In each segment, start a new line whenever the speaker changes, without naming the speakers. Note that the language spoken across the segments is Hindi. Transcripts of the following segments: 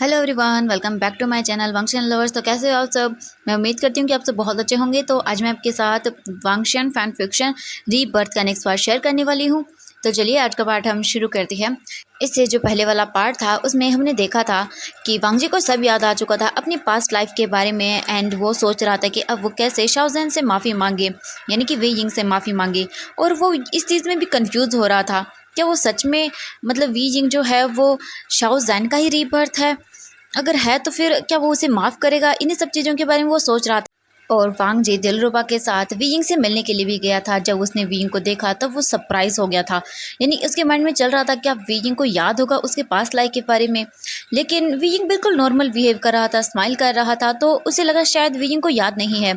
Hello everyone, welcome back to my channel Wangxian lovers. तो कैसे हो आप सब। मैं उम्मीद करती हूँ कि आप सब बहुत अच्छे होंगे। तो आज मैं आपके साथ वांगशन फैन फिक्शन रीबर्थ का नेक्स्ट पार्ट शेयर करने वाली हूँ। तो चलिए आज का पार्ट हम शुरू करते हैं। इससे जो पहले वाला पार्ट था उसमें हमने देखा था कि वांगजी को सब याद आ चुका था अपनी पास्ट लाइफ के बारे में। एंड वो सोच रहा था कि अब वो कैसे शाओजैन से माफ़ी मांगे, यानी कि वे यिंग से माफ़ी मांगे। और वो इस चीज़ में भी कंफ्यूज हो रहा था क्या वो सच में मतलब वी यिंग जो है वो शाओजैन का ही रीबर्थ है। अगर है तो फिर क्या वो उसे माफ़ करेगा। इन्हीं सब चीज़ों के बारे में वो सोच रहा था। और वांग जी दिलरुबा के साथ वीइंग से मिलने के लिए भी गया था। जब उसने वीइंग को देखा तब वो सरप्राइज हो गया था, यानी उसके माइंड में चल रहा था क्या वीइंग को याद होगा उसके पास लाइफ के बारे में। लेकिन वीइंग बिल्कुल नॉर्मल बिहेव कर रहा था, स्माइल कर रहा था, तो उसे लगा शायद वीइंग को याद नहीं है।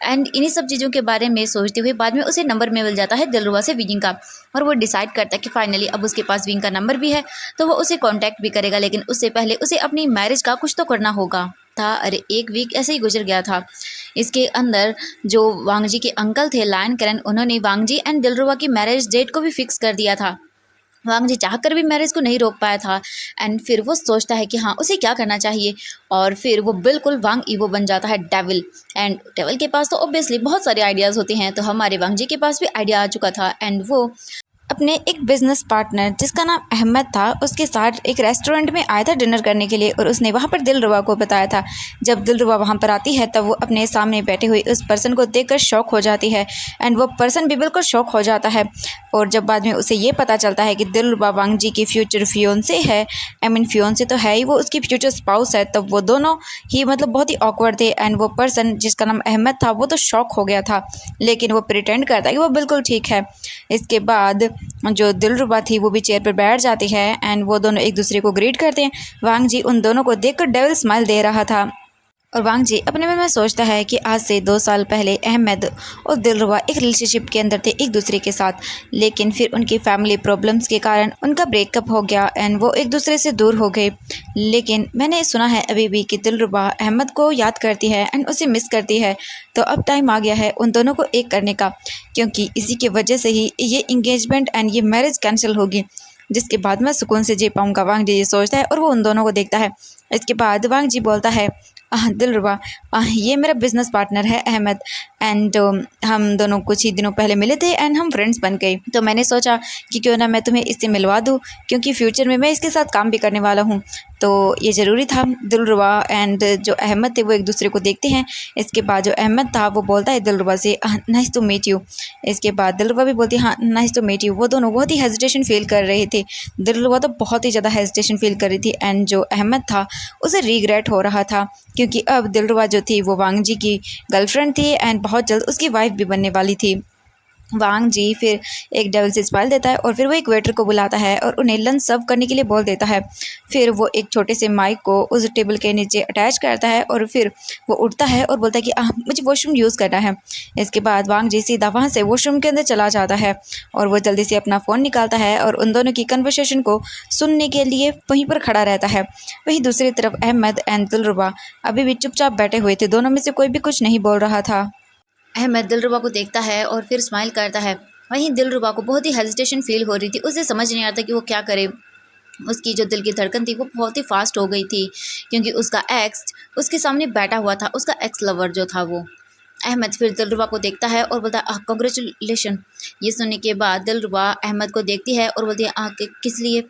एंड इन्हीं सब चीज़ों के बारे में सोचते हुए बाद में उसे नंबर मिल जाता है दिलरुबा से वीइंग का। और वो डिसाइड करता है कि फाइनली अब उसके पास वीइंग का नंबर भी है तो वो उसे कॉन्टैक्ट भी करेगा। लेकिन उससे पहले उसे अपनी मैरिज का कुछ तो करना होगा था। अरे एक वीक ऐसे ही गुजर गया था। इसके अंदर जो वांगजी के अंकल थे लायन करन, उन्होंने वांगजी एंड दिलरुबा की मैरिज डेट को भी फिक्स कर दिया था। वांगजी चाहकर भी मैरिज को नहीं रोक पाया था। एंड फिर वो सोचता है कि हाँ उसे क्या करना चाहिए। और फिर वो बिल्कुल वांग ईवो बन जाता है डेविल। एंड डेविल के पास तो ऑब्वियसली बहुत सारे आइडियाज़ होते हैं, तो हमारे वांगजी के पास भी आइडिया आ चुका था। एंड वो अपने एक बिजनेस पार्टनर जिसका नाम अहमद था उसके साथ एक रेस्टोरेंट में आया था डिनर करने के लिए। और उसने वहाँ पर दिलरुबा को बताया था। जब दिलरुबा वहाँ पर आती है तब वो अपने सामने बैठे हुए उस पर्सन को देखकर शॉक हो जाती है। एंड वो पर्सन भी बिल्कुल शॉक हो जाता है। और जब बाद में उसे ये पता चलता है कि दिलरुबा वांगजी की फ्यूचर फियोंसे है, आई मीन फियोंसे तो है ही, वो उसकी फ्यूचर स्पाउस है, तब वो दोनों ही मतलब बहुत ही ऑकवर्ड थे। एंड वो पर्सन जिसका नाम अहमद था वो तो शॉक हो गया था, लेकिन वो प्रिटेंड करता है कि वो बिल्कुल ठीक है। इसके बाद जो दिलरुबा थी वो भी चेयर पर बैठ जाती है एंड वो दोनों एक दूसरे को ग्रीट करते हैं। वांग जी उन दोनों को देखकर डेविल स्माइल दे रहा था। और वांग जी अपने मन में सोचता है कि आज से 2 साल पहले अहमद और दिलरुबा एक रिलेशनशिप के अंदर थे एक दूसरे के साथ, लेकिन फिर उनकी फैमिली प्रॉब्लम्स के कारण उनका ब्रेकअप हो गया एंड वो एक दूसरे से दूर हो गए। लेकिन मैंने सुना है अभी भी कि दिलरुबा अहमद को याद करती है एंड उसे मिस करती है। तो अब टाइम आ गया है उन दोनों को एक करने का, क्योंकि इसी की वजह से ही ये इंगेजमेंट एंड ये मैरिज कैंसिल होगी, जिसके बाद मैं सुकून से जी पाऊँगा। वांग जी ये सोचता है और वो उन दोनों को देखता है। इसके बाद वांग जी बोलता है, दिलरुबा, ये मेरा बिजनेस पार्टनर है अहमद। एंड हम दोनों कुछ ही दिनों पहले मिले थे एंड हम फ्रेंड्स बन गए। तो मैंने सोचा कि क्यों ना मैं तुम्हें इससे मिलवा दूँ, क्योंकि फ्यूचर में मैं इसके साथ काम भी करने वाला हूँ, तो ये ज़रूरी था। दिलरुबा एंड जो अहमद थे वो एक दूसरे को देखते हैं। इसके बाद जो अहमद था वो बोलता है दिलरुबा से, नाइस टू मीट यू। इसके बाद दिलरुबा भी बोलती है, हाँ नाइस टू मीट यू। वो दोनों बहुत ही हेजिटेशन फील कर रहे थे। दिलरुबा तो बहुत ही ज़्यादा हेजिटेशन फील कर रही थी एंड जो अहमद था उसे रिग्रेट हो रहा था, क्योंकि अब दिलरुबा जो थी वो वांग जी की गर्लफ्रेंड थी एंड बहुत जल्द उसकी वाइफ भी बनने वाली थी। वांग जी फिर एक डेविल से स्माइल देता है और फिर वो एक वेटर को बुलाता है और उन्हें लंच सर्व करने के लिए बोल देता है। फिर वो एक छोटे से माइक को उस टेबल के नीचे अटैच करता है और फिर वो उठता है और बोलता है कि मुझे वॉशरूम यूज़ करना है। इसके बाद वांग जी सीधा वहाँ से वॉशरूम के अंदर चला जाता है और वो जल्दी से अपना फ़ोन निकालता है और उन दोनों की कन्वर्सेशन को सुनने के लिए वहीं पर खड़ा रहता है। वहीं दूसरी तरफ अहमद एंड दिलरुबा अभी भी चुपचाप बैठे हुए थे। दोनों में से कोई भी कुछ नहीं बोल रहा था। अहमद दिलरुबा को देखता है और फिर स्माइल करता है। वहीं दिलरुबा को बहुत ही हेजिटेशन फील हो रही थी, उसे समझ नहीं आता कि वो क्या करे। उसकी जो दिल की धड़कन थी वो बहुत ही फास्ट हो गई थी, क्योंकि उसका एक्स उसके सामने बैठा हुआ था, उसका एक्स लवर जो था वो। अहमद फिर दिलरुबा को देखता है और बोलता है, कॉन्ग्रेचुलेशन। ये सुनने के बाद दिलरुबा अहमद को देखती है और बोलती है, किस लिए।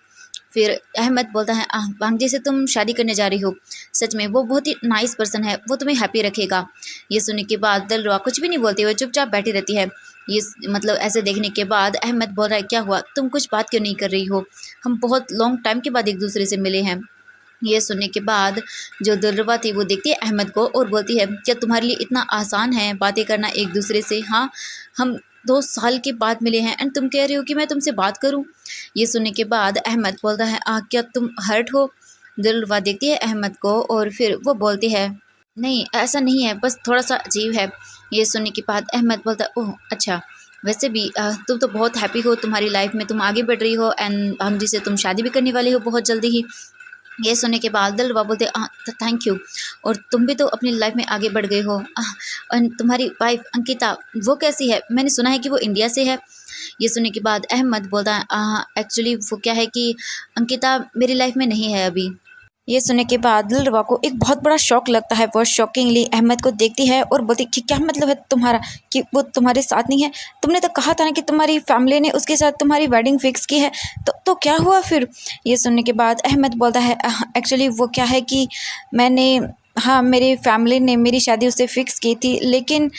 फिर अहमद बोलता है, वांग जी से तुम शादी करने जा रही हो। सच में वो बहुत ही नाइस पर्सन है, वो तुम्हें हैप्पी रखेगा। ये सुनने के बाद दिलरुबा कुछ भी नहीं बोलती, वो चुपचाप बैठी रहती है। ये मतलब ऐसे देखने के बाद अहमद बोल रहा है, क्या हुआ, तुम कुछ बात क्यों नहीं कर रही हो, हम बहुत लॉन्ग टाइम के बाद एक दूसरे से मिले हैं। ये सुनने के बाद जो दिलरुबा थी वो देखती है अहमद को और बोलती है, क्या तुम्हारे लिए इतना आसान है बातें करना एक दूसरे से। हाँ, हम 2 साल के बाद मिले हैं एंड तुम कह रही हो कि मैं तुमसे बात करूं। ये सुनने के बाद अहमद बोलता है, क्या तुम हर्ट हो। दिलरुबा देखती है अहमद को और फिर वो बोलती है, नहीं ऐसा नहीं है, बस थोड़ा सा अजीब है। ये सुनने के बाद अहमद बोलता है, ओह अच्छा, वैसे भी तुम तो बहुत हैप्पी हो, तुम्हारी लाइफ में तुम आगे बढ़ रही हो एंड हम जिसे तुम शादी भी करने वाली हो बहुत जल्दी ही। ये सुनने के बाद दिलरुबा बोलते, थैंक यू, और तुम भी तो अपनी लाइफ में आगे बढ़ गए हो। और तुम्हारी वाइफ अंकिता वो कैसी है, मैंने सुना है कि वो इंडिया से है। ये सुनने के बाद अहमद बोलता है, एक्चुअली वो क्या है कि अंकिता मेरी लाइफ में नहीं है अभी। ये सुनने के बाद दिलरुबा को एक बहुत बड़ा शौक लगता है। वो शॉकिंगली अहमद को देखती है और बोलती कि क्या मतलब है तुम्हारा कि वो तुम्हारे साथ नहीं है? तुमने तो कहा था ना कि तुम्हारी फैमिली ने उसके साथ तुम्हारी वेडिंग फिक्स की है, तो क्या हुआ फिर? ये सुनने के बाद अहमद बोलता है एक्चुअली वो क्या है कि मैंने हाँ, मेरी फैमिली ने मेरी शादी उससे फ़िक्स की थी, लेकिन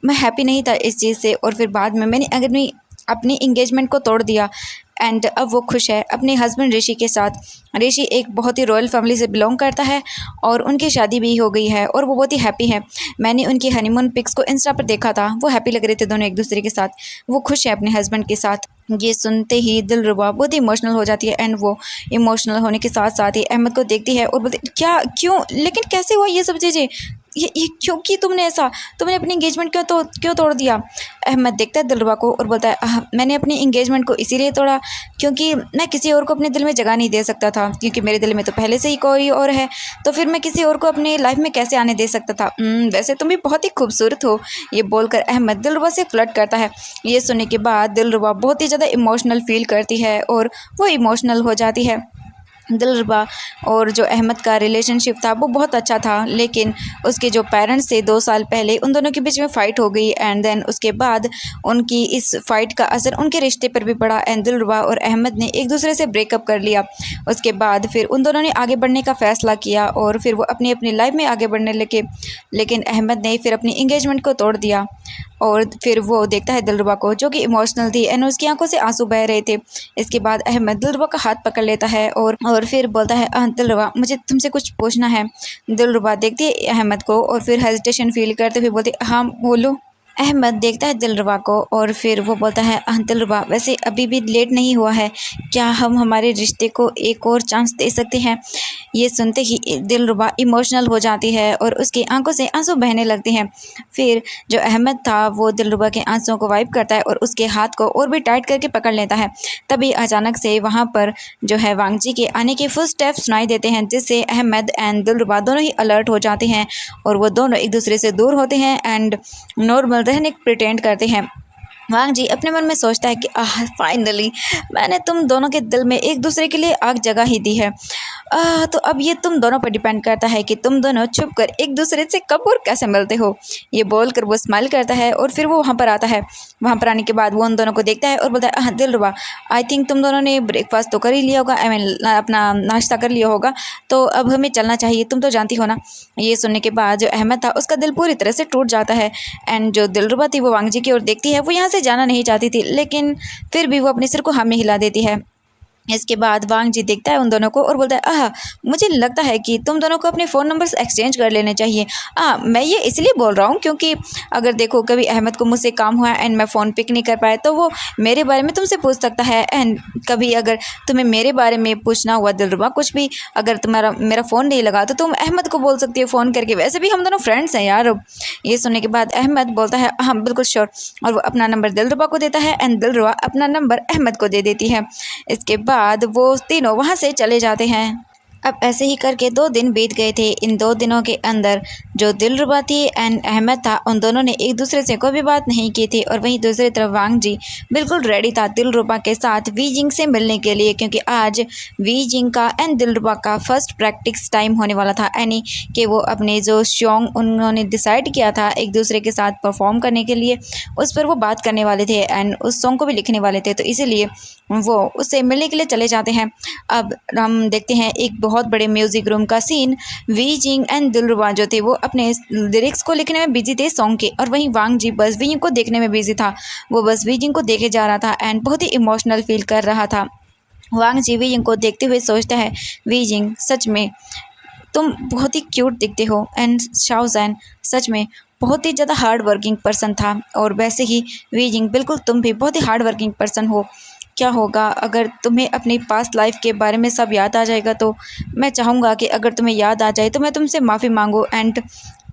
मैं हैप्पी नहीं था इस चीज़ से और फिर बाद में मैंने अपनी अपनी एंगेजमेंट को तोड़ दिया एंड अब वो खुश है अपने हस्बैंड ऋषि के साथ। ऋषि एक बहुत ही रॉयल फैमिली से बिलोंग करता है और उनकी शादी भी हो गई है और वो बहुत ही हैप्पी है। मैंने उनकी हनीमून पिक्स को इंस्टा पर देखा था, वो हैप्पी लग रहे थे दोनों एक दूसरे के साथ। वो खुश है अपने हस्बैंड के साथ। ये सुनते ही दिलरुबा बहुत ही इमोशनल हो जाती है एंड वो इमोशनल होने के साथ साथ ही अहमद को देखती है और बोलती क्या क्यों, लेकिन कैसे हुआ ये सब चीज़ें? ये क्यों की तुमने ऐसा? तुमने अपनी एंगेजमेंट क्यों तोड़ दिया? अहमद देखता है दिलरुबा को और बोलता है मैंने अपनी एंगेजमेंट को इसीलिए तोड़ा क्योंकि मैं किसी और को अपने दिल में जगह नहीं दे सकता था, क्योंकि मेरे दिल में तो पहले से ही कोई और है, तो फिर मैं किसी और को अपनी लाइफ में कैसे आने दे सकता था। वैसे तुम भी बहुत ही खूबसूरत हो। ये बोलकर अहमद दिलरुबा से फ्लर्ट करता है। ये सुनने के बाद दिलरुबा बहुत ही ज़्यादा इमोशनल फील करती है और वो इमोशनल हो जाती है। दिलरुबा और जो अहमद का रिलेशनशिप था वो बहुत अच्छा था, लेकिन उसके जो पेरेंट्स थे 2 साल पहले उन दोनों के बीच में फ़ाइट हो गई एंड देन उसके बाद उनकी इस फ़ाइट का असर उनके रिश्ते पर भी पड़ा एंड दिलरुबा और अहमद ने एक दूसरे से ब्रेकअप कर लिया। उसके बाद फिर उन दोनों ने आगे बढ़ने का फ़ैसला किया और फिर वो अपनी अपनी लाइफ में आगे बढ़ने लगे, लेकिन अहमद ने फिर अपनी इंगेजमेंट को तोड़ दिया। और फिर वो देखता है दिलरुबा को जो कि इमोशनल थी एंड उसकी आंखों से आंसू बह रहे थे। इसके बाद अहमद दिलरुबा का हाथ पकड़ लेता है और फिर बोलता है दिलरुबा मुझे तुमसे कुछ पूछना है। दिलरुबा देखती है अहमद को और फिर हेजिटेशन फील करते हुए बोलती हाँ बोलो। अहमद देखता है दिलरुबा को और फिर वो बोलता है दिलरुबा वैसे अभी भी लेट नहीं हुआ है, क्या हम हमारे रिश्ते को एक और चांस दे सकते हैं? ये सुनते ही दिलरुबा इमोशनल हो जाती है और उसकी आंखों से आंसू बहने लगते हैं। फिर जो अहमद था वो दिलरुबा के आंसुओं को वाइप करता है और उसके हाथ को और भी टाइट करके पकड़ लेता है। तभी अचानक से वहाँ पर जो है वांगजी के आने के फुल स्टेप सुनाई देते हैं, जिससे अहमद एंड दिलरुबा दोनों ही अलर्ट हो जाते हैं और वो दोनों एक दूसरे से दूर होते हैं एंड नॉर्मल रहने प्रिटेंड करते हैं। वांगजी अपने मन में सोचता है कि फाइनली मैंने तुम दोनों के दिल में एक दूसरे के लिए आग जगह ही दी है। तो अब ये तुम दोनों पर डिपेंड करता है कि तुम दोनों छुप कर एक दूसरे से कब और कैसे मिलते हो। ये बोलकर वो स्माइल करता है और फिर वो वहाँ पर आता है। वहाँ पर आने के बाद वो उन दोनों को देखता है और बोलता है दिलरुबा आई थिंक तुम दोनों ने ब्रेकफास्ट तो कर ही लिया होगा, आई मीन अपना नाश्ता कर लिया होगा, तो अब हमें चलना चाहिए, तुम तो जानती हो ना। ये सुनने के बाद जो अहमद था उसका दिल पूरी तरह से टूट जाता है एंड जो दिलरुबा थी वो वांगजी की ओर देखती है। वो यहाँ से जाना नहीं चाहती थी, लेकिन फिर भी वो अपने सिर को हाँ में हिला देती है। इसके बाद वांगजी देखता है उन दोनों को और बोलता है मुझे लगता है कि तुम दोनों को अपने फ़ोन नंबर्स एक्सचेंज कर लेने चाहिए। मैं ये इसलिए बोल रहा हूँ क्योंकि अगर देखो कभी अहमद को मुझसे काम हुआ एंड मैं फ़ोन पिक नहीं कर पाया तो वो मेरे बारे में तुमसे पूछ सकता है एंड कभी अगर तुम्हें मेरे बारे में पूछना हुआ दिलरुबा कुछ भी, अगर तुम्हारा मेरा फ़ोन नहीं लगा तो तुम अहमद को बोल सकती हो फ़ोन करके, वैसे भी हम दोनों फ्रेंड्स हैं यार। ये सुनने के बाद अहमद बोलता है हाँ बिल्कुल श्योर, और वो अपना नंबर दिलरुबा को देता है एंड दिलरुबा अपना नंबर अहमद को दे देती है। इसके बाद वो तीनों वहाँ से चले जाते हैं। अब ऐसे ही करके 2 दिन बीत गए थे। इन 2 दिनों के अंदर जो दिलरुबा थी एंड अहमद था उन दोनों ने एक दूसरे से कोई भी बात नहीं की थी और वहीं दूसरी तरफ वांगजी बिल्कुल रेडी था दिलरुबा के साथ वीजिंग से मिलने के लिए, क्योंकि आज वीजिंग का एंड दिलरुबा का फर्स्ट प्रैक्टिस टाइम होने वाला था, यानी कि वो अपने जो सॉन्ग उन्होंने डिसाइड किया था एक दूसरे के साथ परफॉर्म करने के लिए उस पर वो बात करने वाले थे एंड उस सॉन्ग को भी लिखने वाले थे, तो इसीलिए वो उससे मिलने के लिए चले जाते हैं। अब हम देखते हैं एक बहुत बड़े म्यूजिक रूम का सीन। वीजिंग एंड दिलरुबा जो थे वो अपने लिरिक्स को लिखने में बिजी थे सॉन्ग के, और वहीं वांगजी बस वीजिंग को देखने में बिजी था। वो बस वीजिंग को देखे जा रहा था एंड बहुत ही इमोशनल फील कर रहा था। वांगजी वीजिंग को देखते हुए सोचता है वीजिंग सच में तुम बहुत ही क्यूट दिखते हो एंड शाओजैन सच में बहुत ही ज़्यादा हार्ड वर्किंग पर्सन था, और वैसे ही वीजिंग बिल्कुल तुम भी बहुत ही हार्ड वर्किंग पर्सन हो। क्या होगा अगर तुम्हें अपनी पास्ट लाइफ के बारे में सब याद आ जाएगा, तो मैं चाहूँगा कि अगर तुम्हें याद आ जाए तो मैं तुमसे माफ़ी मांगूँ एंड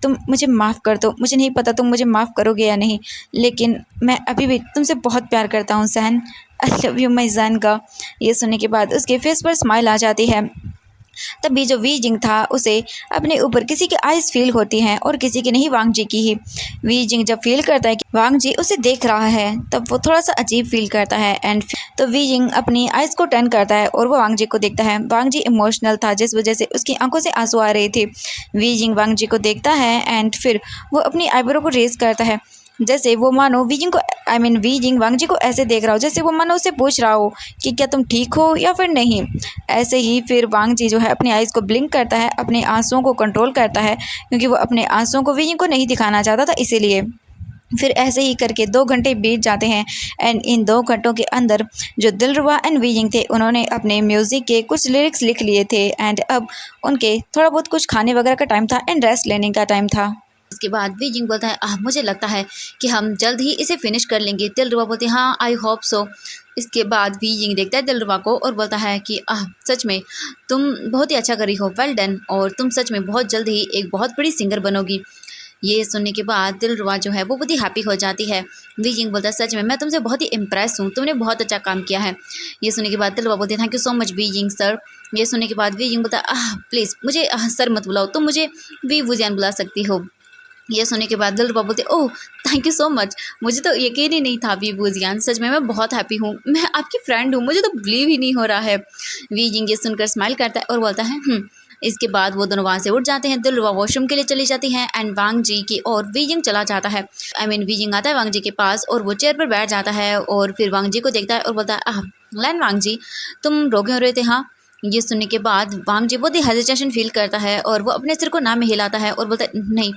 तुम मुझे माफ़ कर दो। मुझे नहीं पता तुम मुझे माफ़ करोगे या नहीं, लेकिन मैं अभी भी तुमसे बहुत प्यार करता हूँ जैन। आई लव यू माई जैन का। ये सुनने के बाद उसके फेस पर स्माइल आ जाती है तभी जो वी जिंग था उसे अपने ऊपर किसी की आइज़ फील होती हैं और किसी की नहीं, वांग जी की ही। वी जिंग जब फील करता है कि वांग जी उसे देख रहा है तब वो थोड़ा सा अजीब फील करता है एंड तो वी जिंग अपनी आइज़ को टर्न करता है और वो वांग जी को देखता है। वांग जी इमोशनल था जिस वजह से उसकी आंखों से आंसू आ रहे थे। वी जिंग वांग जी को देखता है एंड फिर वो अपनी आईब्रो को रेज करता है, जैसे वो मानो वी जिंग को वी जिंग वांग जी को ऐसे देख रहा हो जैसे वो मानो उससे पूछ रहा हो कि क्या तुम ठीक हो या फिर नहीं। ऐसे ही फिर वांग जी जो है अपनी आइज़ को ब्लिंक करता है, अपने आंसुओं को कंट्रोल करता है क्योंकि वो अपने आंसुओं को वी जिंग को नहीं दिखाना चाहता था, इसीलिए। फिर ऐसे ही करके 2 घंटे बीत जाते हैं एंड इन 2 घंटों के अंदर जो दिलरुबा एंड वी जिंग थे उन्होंने अपने म्यूज़िक के कुछ लिरिक्स लिख लिए थे एंड अब उनके थोड़ा बहुत कुछ खाने वगैरह का टाइम था एंड रेस्ट लेने का टाइम था। इसके बाद वी जिंग बोलता है मुझे लगता है कि हम जल्द ही इसे फिनिश कर लेंगे। दिलरुबा बोलती है हाँ आई होप सो। इसके बाद वी जिंग देखता है दिलरुबा को और बोलता है कि सच में तुम बहुत ही अच्छा करी हो, वेल डन, और तुम सच में बहुत जल्द ही एक बहुत बड़ी सिंगर बनोगी। ये सुनने के बाद दिलरुबा जो है वो बहुत ही हैप्पी हो जाती है। वी जिंग बोलता है सच में मैं तुमसे बहुत ही इम्प्रेस हूँ, तुमने बहुत अच्छा काम किया है। ये सुनने के बाद दिलरुबा बोलती है थैंक यू सो मच वी जिंग सर। ये सुनने के बाद वी जिंग बोलता है प्लीज़ मुझे सर मत बुलाओ, तुम मुझे वी वुजियान बुला सकती हो। ये सुनने के बाद दिलरुबा बोलते oh thank you so much, मुझे तो यकीन ही नहीं था वी वुजियान, सच में मैं बहुत हैप्पी हूँ, मैं आपकी फ्रेंड हूँ, मुझे तो बिलीव ही नहीं हो रहा है। वी जिंग ये सुनकर स्माइल करता है और बोलता है इसके बाद वो दोनों वहाँ से उठ जाते हैं। दिलरुबा वॉशरूम के लिए चली जाती हैं एंड वांग जी की और वी जिंग चला जाता है। वी जिंग आता है वांग जी के पास और वो चेयर पर बैठ जाता है और फिर वांग जी को देखता है और बोलता है लैन वांग जी तुम रो क्यों हो रहे थे। हाँ, ये सुनने के बाद वांग जी बहुत ही हेजिटेशन फील करता है और वो अपने सिर को ना में हिलाता है और बोलता है नहीं।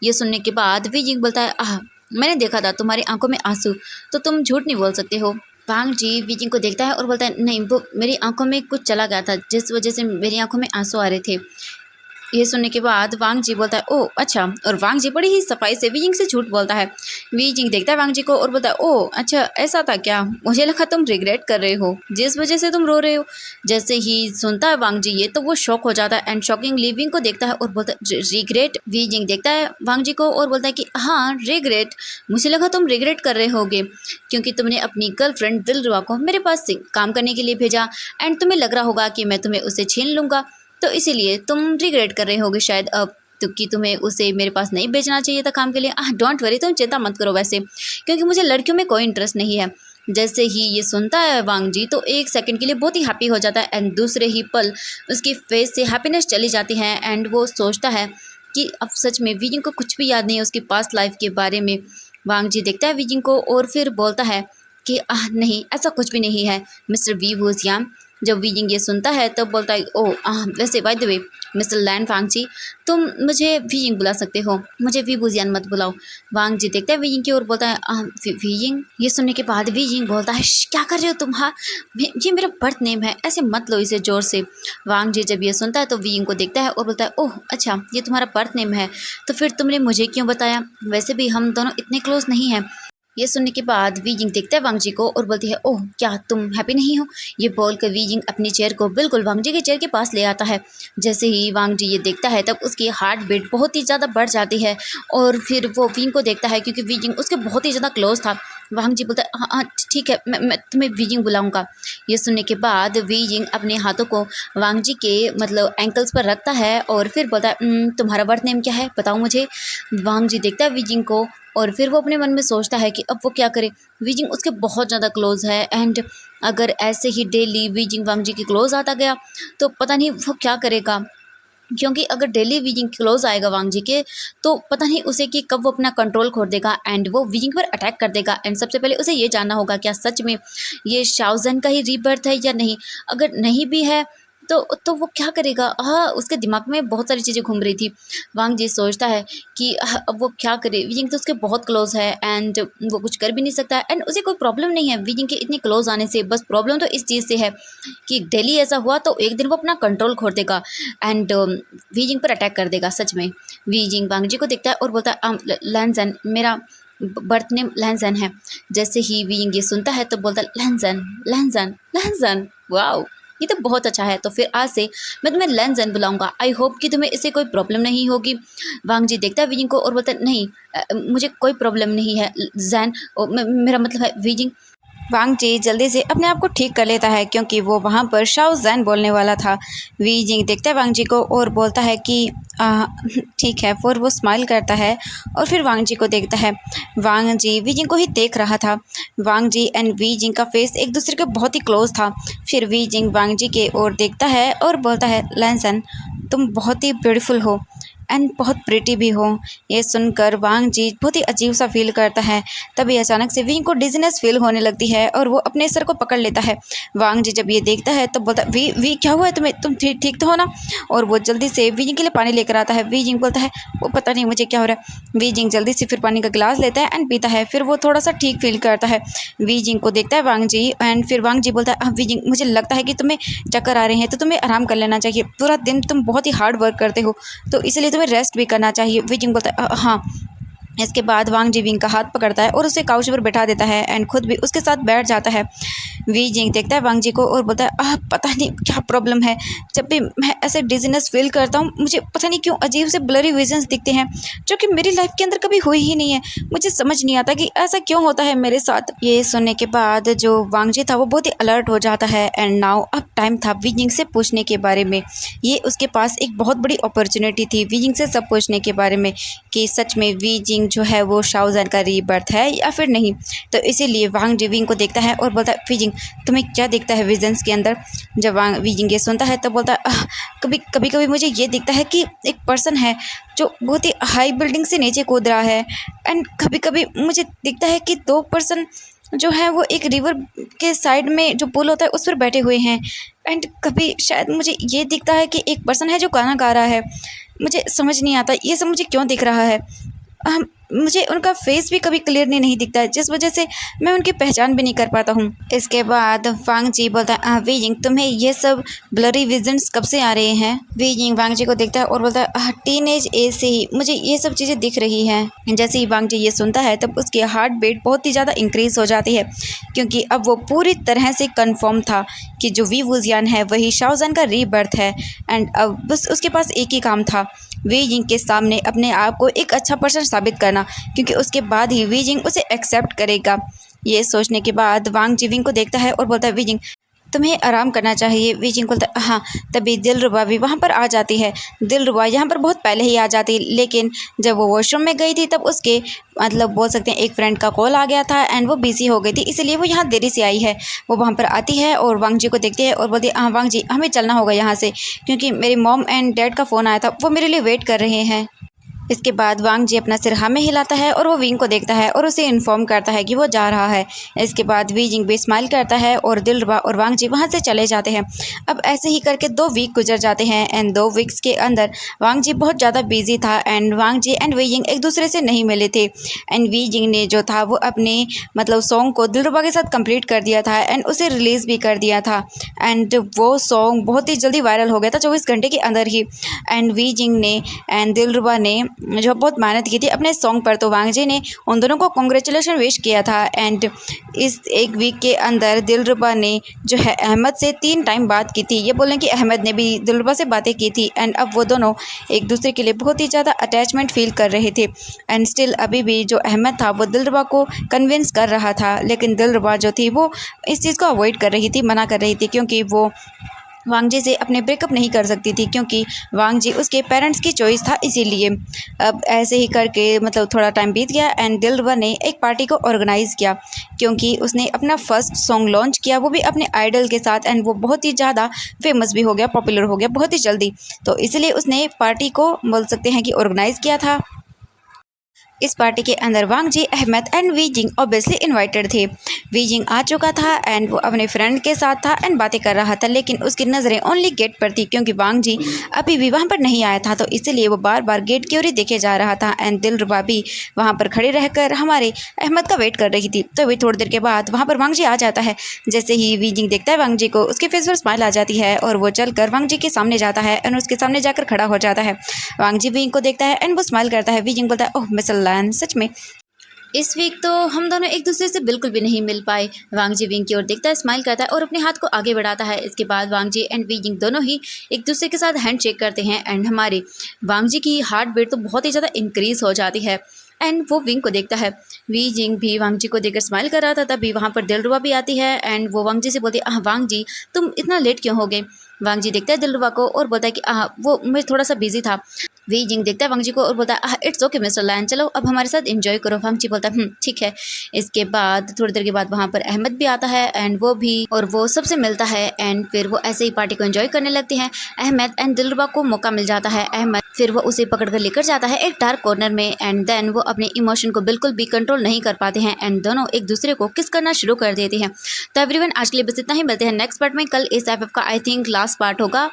ये सुनने के बाद वी जिंग बोलता है मैंने देखा था तुम्हारी आंखों में आंसू, तो तुम झूठ नहीं बोल सकते हो। वांग जी वी जिंग को देखता है और बोलता है नहीं, वो मेरी आंखों में कुछ चला गया था जिस वजह से मेरी आंखों में आंसू आ रहे थे। ये सुनने के बाद वांग जी बोलता है ओह अच्छा, और वांग जी बड़ी ही सफाई से वी जिंग से झूठ बोलता है। वी जिंग देखता है वांग जी को और बोलता है ओह अच्छा ऐसा था क्या, मुझे लगा तुम रिग्रेट कर रहे हो जिस वजह से तुम रो रहे हो। जैसे ही सुनता है वांग जी ये तो वो शॉक हो जाता है एंड शॉकिंगली विंग को देखता है और बोलता है रिग्रेट। वी जिंग देखता है वांग जी को और बोलता है कि हाँ रिग्रेट, मुझे लगा तुम रिग्रेट कर रहे होगे क्योंकि तुमने अपनी गर्लफ्रेंड दिलरुबा को मेरे पास काम करने के लिए भेजा एंड तुम्हें लग रहा होगा कि मैं तुम्हें उसे छीन लूँगा, तो इसीलिए तुम रिग्रेट कर रहे होगे शायद अब, तो कि तुम्हें उसे मेरे पास नहीं भेजना चाहिए था काम के लिए। डोंट वरी, तुम चिंता मत करो वैसे, क्योंकि मुझे लड़कियों में कोई इंटरेस्ट नहीं है। जैसे ही ये सुनता है वांग जी तो एक सेकंड के लिए बहुत ही हैप्पी हो जाता है एंड दूसरे ही पल उसकी फेस से हैप्पीनेस चली जाती है एंड वो सोचता है कि अब सच में वी जिंग को कुछ भी याद नहीं है उसकी पास्ट लाइफ के बारे में। वांग जी देखता है वी जिंग को और फिर बोलता है कि नहीं ऐसा कुछ भी नहीं है मिस्टर वी वुजियान। जब वी जिंग ये सुनता है तब बोलता है ओह वैसे बाय द वे मिस्टर लैन वांग जी तुम मुझे वी जिंग बुला सकते हो, मुझे वी वुजियान मत बुलाओ। वांग जी देखता है वी जिंग की ओर, बोलता है वी जिंग। ये सुनने के बाद वी जिंग बोलता है क्या कर रहे हो तुम, हाँ ये मेरा बर्थ नेम है, ऐसे मत लो इसे जोर से। वांग जी जब ये सुनता है तो वी जिंग को देखता है और बोलता है ओह अच्छा ये तुम्हारा बर्थ नेम है, तो फिर तुमने मुझे क्यों बताया, वैसे भी हम दोनों इतने क्लोज नहीं हैं। ये सुनने के बाद वी जिंग देखता है वांग जी को और बोलती है ओह क्या तुम हैप्पी नहीं हो। ये बोलकर वी जिंग अपनी चेयर को बिल्कुल वांग जी के चेयर के पास ले आता है। जैसे ही वांग जी ये देखता है तब उसकी हार्ट बीट बहुत ही ज़्यादा बढ़ जाती है और फिर वो वी जिंग को देखता है क्योंकि वी जिंग उसके बहुत ही ज़्यादा क्लोज था। वांग जी बोलता है हाँ हाँ ठीक है, मैं तुम्हें वी जिंग बुलाऊंगा। ये सुनने के बाद वी जिंग अपने हाथों को वांग जी के मतलब एंकल्स पर रखता है और फिर बोलता है तुम्हारा बर्थ नेम क्या है बताओ मुझे। वांग जी देखता है वी जिंग को और फिर वो अपने मन में सोचता है कि अब वो क्या करे। वी जिंग उसके बहुत ज़्यादा क्लोज है एंड अगर ऐसे ही डेली वी जिंग वांग जी के क्लोज आता गया तो पता नहीं वो क्या करेगा, क्योंकि अगर डेली वी जिंग क्लोज आएगा वांग जी के तो पता नहीं उसे कि कब वो अपना कंट्रोल खो देगा एंड वो वी जिंग पर अटैक कर देगा। एंड सबसे पहले उसे ये जानना होगा क्या सच में ये शाओजन का ही रीबर्थ है या नहीं। अगर नहीं भी है तो वो क्या करेगा। हाँ, उसके दिमाग में बहुत सारी चीज़ें घूम रही थी। वांग जी सोचता है कि अब वो क्या करे, वी जिंग तो उसके बहुत क्लोज है एंड वो कुछ कर भी नहीं सकता एंड उसे कोई प्रॉब्लम नहीं है वी जिंग के इतने क्लोज आने से। बस प्रॉब्लम तो इस चीज़ से है कि डेली ऐसा हुआ तो एक दिन वो अपना कंट्रोल खो देगा एंड वी जिंग पर अटैक कर देगा। सच में वी जिंग वांग जी को देखता है और बोलता है लैंजन, मेरा बर्थ नेम लैंजन है। जैसे ही वी जिंग ये सुनता है तो बोलता है लैंजन लैंजन लैंजन, वाओ ये तो बहुत अच्छा है, तो फिर आज से मैं तुम्हें लैंजन बुलाऊंगा। आई होप कि तुम्हें इससे कोई प्रॉब्लम नहीं होगी। वांग जी देखता है वी जिंग को और बोलता है नहीं मुझे कोई प्रॉब्लम नहीं है जैन, मेरा मतलब है वी जिंग। वांग जी जल्दी से अपने आप को ठीक कर लेता है क्योंकि वो वहाँ पर शाओ जैन बोलने वाला था। वी जिंग देखता है वांग जी को और बोलता है कि ठीक है। फिर वो स्माइल करता है और फिर वांग जी को देखता है। वांग जी वी जिंग को ही देख रहा था। वांग जी एंड वी जिंग का फेस एक दूसरे के बहुत ही क्लोज था। फिर वी जिंग वांग जी के ओर देखता है और बोलता है, लैंसन तुम बहुत ही ब्यूटीफुल हो एंड बहुत प्रिटी भी हो। ये सुनकर वांग जी बहुत ही अजीब सा फील करता है। तभी अचानक से वी को डिजीनेस फील होने लगती है और वो अपने सर को पकड़ लेता है। वांग जी जब ये देखता है तो बोलता है, वी क्या हुआ है तुम्हें, तुम ठीक तो हो ना। और वो जल्दी से वी जिंग के लिए पानी लेकर आता है। वी जिंग बोलता है वो पता नहीं मुझे क्या हो रहा है। वी जिंग जल्दी से फिर पानी का गिलास लेता है एंड पीता है। फिर वो थोड़ा सा ठीक फील करता है। वी जिंग को देखता है वांग जी एंड फिर वांग जी बोलता है, वी जिंग मुझे लगता है कि तुम्हें चक्कर आ रहे हैं तो तुम्हें आराम कर लेना चाहिए। पूरा दिन तुम बहुत ही हार्ड वर्क करते हो तो इसलिए तुम्हें रेस्ट भी करना चाहिए। वी जिंग बोलता है हाँ। इसके बाद वांग जी विंग का हाथ पकड़ता है और उसे काउच पर बैठा देता है एंड खुद भी उसके साथ बैठ जाता है। वी जिंग देखता है वांग जी को और बोलता है, पता नहीं क्या प्रॉब्लम है, जब भी मैं ऐसे डिजीनेस फील करता हूँ मुझे पता नहीं क्यों अजीब से ब्लरी विजन्स दिखते हैं जो कि मेरी लाइफ के अंदर कभी हुई ही नहीं है। मुझे समझ नहीं आता कि ऐसा क्यों होता है मेरे साथ। ये सुनने के बाद जो वांग जी था वो बहुत ही अलर्ट हो जाता है एंड नाउ अब टाइम था वी जिंग से पूछने के बारे में। ये उसके पास एक बहुत बड़ी अपॉर्चुनिटी थी वी जिंग से सब पूछने के बारे में कि सच में वी जिंग जो है वो शाओ जैन का रीबर्थ है या फिर नहीं। तो इसीलिए वांग जी विंग को देखता है और बोलता है, वी जिंग तुम्हें क्या दिखता है विजन्स के अंदर। जब वांग वी जिंग ये सुनता है तो बोलता है, कभी कभी मुझे ये दिखता है कि एक पर्सन है जो बहुत ही हाई बिल्डिंग से नीचे कूद रहा है एंड कभी कभी मुझे दिखता है कि दो पर्सन जो है वो एक रिवर के साइड में जो पुल होता है उस पर बैठे हुए हैं एंड कभी शायद मुझे ये दिखता है कि एक पर्सन है जो गाना गा रहा है। मुझे समझ नहीं आता ये सब मुझे क्यों दिख रहा है। मुझे उनका फेस भी कभी क्लियरली नहीं दिखता है जिस वजह से मैं उनकी पहचान भी नहीं कर पाता हूँ। इसके बाद वांग जी बोलता है, वी जिंग तुम्हें ये सब ब्लरी विजन्स कब से आ रहे हैं। वी जिंग वांग जी को देखता है और बोलता है, टीनेज एज से ही मुझे ये सब चीज़ें दिख रही हैं। जैसे ही वांग जी ये सुनता है तब उसकी हार्ट बीट बहुत ही ज़्यादा इंक्रीज हो जाती है क्योंकि अब वो पूरी तरह से कन्फर्म था कि जो वी वुजियान है वही शाओ जैन का रीबर्थ है एंड अब बस उसके पास एक ही काम था, वी जिंग के सामने अपने आप को एक अच्छा पर्सन साबित करना क्योंकि उसके बाद ही वी जिंग उसे एक्सेप्ट करेगा। ये सोचने के बाद वांग जी विंग को देखता है और बोलता है, वी जिंग तुम्हें आराम करना चाहिए। वी जिंग बोलता है, हाँ। तभी दिलरुबा भी वहाँ पर आ जाती है। दिलरुबा यहाँ पर बहुत पहले ही आ जाती लेकिन जब वो वॉशरूम में गई थी तब उसके मतलब बोल सकते हैं एक फ्रेंड का कॉल आ गया था एंड वो बिजी हो गई थी इसलिए वो यहाँ देरी से आई है। वो वहाँ पर आती है और वांग जी को देखती है और बोलती है, हाँ वांग जी हमें चलना होगा यहाँ से क्योंकि मेरी मॉम एंड डैड का फ़ोन आया था, वो मेरे लिए वेट कर रहे हैं। इसके बाद वांग जी अपना सिर हाँ में हिलाता है और वो विंग को देखता है और उसे इन्फॉर्म करता है कि वो जा रहा है। इसके बाद वी जिंग भी स्माइल करता है और दिलरुबा और वांग जी वहाँ से चले जाते हैं। अब ऐसे ही करके 2 वीक गुजर जाते हैं एंड 2 वीक्स के अंदर वांग जी बहुत ज़्यादा बिजी था and Wangji and Wei Ying एक दूसरे से नहीं मिले थे एंड वी जिंग ने जो था वो अपने मतलब सॉन्ग को दिलरुबा के साथ कंप्लीट कर दिया था एंड उसे रिलीज़ भी कर दिया था एंड वो सॉन्ग बहुत ही जल्दी वायरल हो गया था 24 घंटे के अंदर ही। एंड वी जिंग ने एंड दिलरुबा ने जो बहुत मेहनत की थी अपने सॉन्ग पर तो वांग जी ने उन दोनों को कॉन्ग्रेचुलेशन विश किया था एंड इस एक वीक के अंदर दिलरुबा ने जो है अहमद से 3 टाइम बात की थी। ये बोलें कि अहमद ने भी दिलरुबा से बातें की थी एंड अब वो दोनों एक दूसरे के लिए बहुत ही ज़्यादा अटैचमेंट फील कर रहे थे एंड स्टिल अभी भी जो अहमद था वो दिलरुबा को कन्विंस कर रहा था लेकिन दिलरुबा जो थी वो इस चीज़ को अवॉइड कर रही थी, मना कर रही थी क्योंकि वो वांग जी से अपने ब्रेकअप नहीं कर सकती थी क्योंकि वांग जी उसके पेरेंट्स की चॉइस था इसीलिए। अब ऐसे ही करके मतलब थोड़ा टाइम बीत गया एंड दिलरुबा ने एक पार्टी को ऑर्गेनाइज़ किया क्योंकि उसने अपना फर्स्ट सॉन्ग लॉन्च किया वो भी अपने आइडल के साथ एंड वो बहुत ही ज़्यादा फेमस भी हो गया, पॉपुलर हो गया बहुत ही जल्दी। तो इसलिए उसने पार्टी को बोल सकते हैं कि ऑर्गेनाइज़ किया था। इस पार्टी के अंदर Wangji, Ahmed and Wei Ying obviously invited थे। वी जिंग आ चुका था एंड वो अपने फ्रेंड के साथ था एंड बातें कर रहा था लेकिन उसकी नज़रें ओनली गेट पर थी क्योंकि वांग जी अभी भी वहाँ पर नहीं आया था तो इसलिए वो बार बार गेट की ओर ही देखे जा रहा था एंड दिलरुबा भी वहाँ पर खड़े रहकर हमारे अहमद का वेट कर रही थी। तो अभी थोड़ी देर के बाद वहाँ पर वांग जी आ जाता है। जैसे ही वी जिंग देखता है वांग जी को उसके फेस पर स्माइल आ जाती है और वो चलकर वांग जी के सामने जाता है एंड उसके सामने जाकर खड़ा हो जाता है। वांग जी वी को देखता है एंड वो स्माइल करता है। वी जिंग बोलता है, ओह मिस्टर लैन, सच में इस वीक तो हम दोनों एक दूसरे से बिल्कुल भी नहीं मिल पाए। वांग जी विंग की ओर देखता है, स्माइल करता है और अपने हाथ को आगे बढ़ाता है। इसके बाद वांग जी एंड वी जिंग दोनों ही एक दूसरे के साथ हैंड शेक करते हैं एंड हमारे वांग जी की हार्ट बीट तो बहुत ही ज़्यादा इंक्रीज़ हो जाती है एंड वो विंग को देखता है। वी जिंग भी वांग जी को देखकर स्माइल कर रहा था, तभी वहाँ पर दिलरुबा भी आती है एंड वो वांग जी से बोलती है, वांग जी तुम इतना लेट क्यों हो गए। वांग जी देखता है दिलरुबा को और बोलता है कि वो मैं थोड़ा सा बिजी था। वी जिंग देखता है वांग जी को और बोलता है, इट्स ओके मिस्टर लायन, चलो अब हमारे साथ एंजॉय करो। वांग जी बोलता है ठीक है। इसके बाद थोड़ी देर के बाद वहाँ पर अहमद भी आता है एंड वो सबसे मिलता है एंड फिर वो ऐसे ही पार्टी को एंजॉय करने लगते हैं। अहमद एंड दिलरुबा को मौका मिल जाता है। अहमद फिर वो उसे पकड़कर लेकर जाता है एक डार्क कॉर्नर में एंड देन वो अपने इमोशन को बिल्कुल भी कंट्रोल नहीं कर पाते हैं एंड दोनों एक दूसरे को किस करना शुरू कर देते हैं। तो एवरीवन आज के लिए बस इतना ही, मिलते हैं नेक्स्ट पार्ट में। कल इस एफएफ का आई थिंक लास्ट पार्ट होगा।